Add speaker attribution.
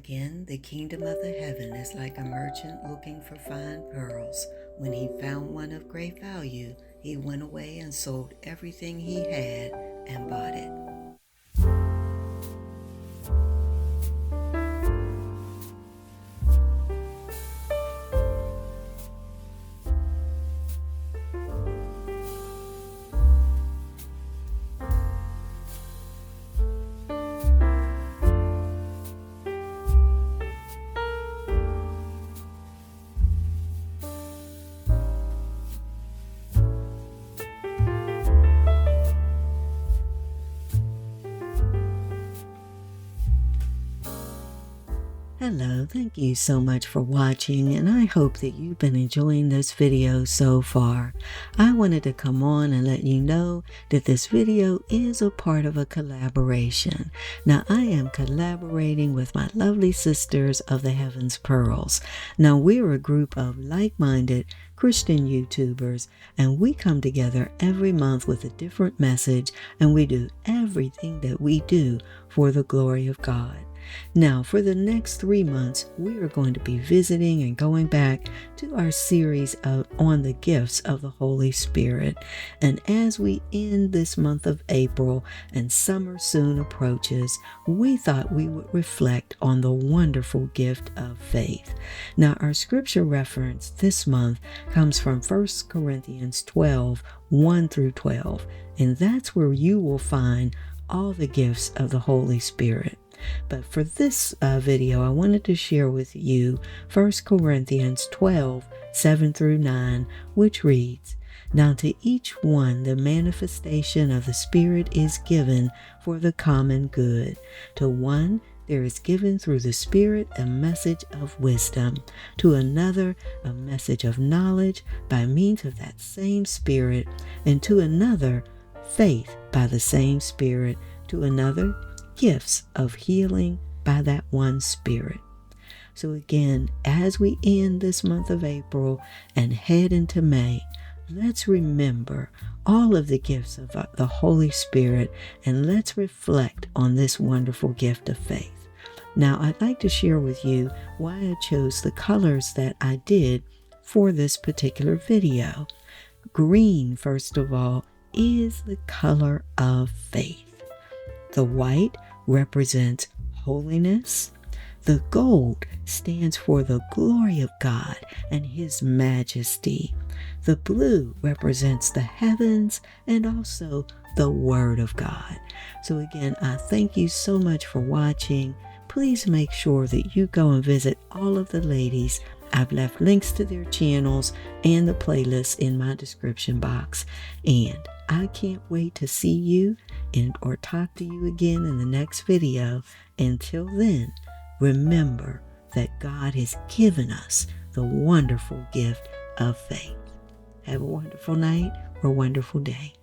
Speaker 1: again, the kingdom of the heaven is like a merchant looking for fine pearls. When he found one of great value, he went away and sold everything he had and bought it. Hello, thank you so much for watching, and I hope that you've been enjoying this video so far. I wanted to come on and let you know that this video is a part of a collaboration. Now, I am collaborating with my lovely sisters of the Heaven's Pearls. Now, we're a group of like-minded Christian YouTubers, and we come together every month with a different message, and we do everything that we do for the glory of God. Now, for the next 3 months, we are going to be visiting and going back to our series on the gifts of the Holy Spirit. And as we end this month of April and summer soon approaches, we thought we would reflect on the wonderful gift of faith. Now, our scripture reference this month comes from 1 Corinthians 12, 1 through 12. And that's where you will find all the gifts of the Holy Spirit. But for this video, I wanted to share with you 1 Corinthians 12, 7 through 9, which reads, "Now to each one the manifestation of the Spirit is given for the common good. To one there is given through the Spirit a message of wisdom, to another a message of knowledge by means of that same Spirit, and to another faith by the same Spirit, to another gifts of healing by that one Spirit." So again, as we end this month of April and head into May, let's remember all of the gifts of the Holy Spirit, and let's reflect on this wonderful gift of faith. Now, I'd like to share with you why I chose the colors that I did for this particular video. Green, first of all, is the color of faith. The white represents holiness. The gold stands for the glory of God and His majesty. The blue represents the heavens and also the Word of God. So again, I thank you so much for watching. Please make sure that you go and visit all of the ladies. I've left links to their channels and the playlists in my description box. And I can't wait to see you or talk to you again in the next video. Until then, remember that God has given us the wonderful gift of faith. Have a wonderful night or wonderful day.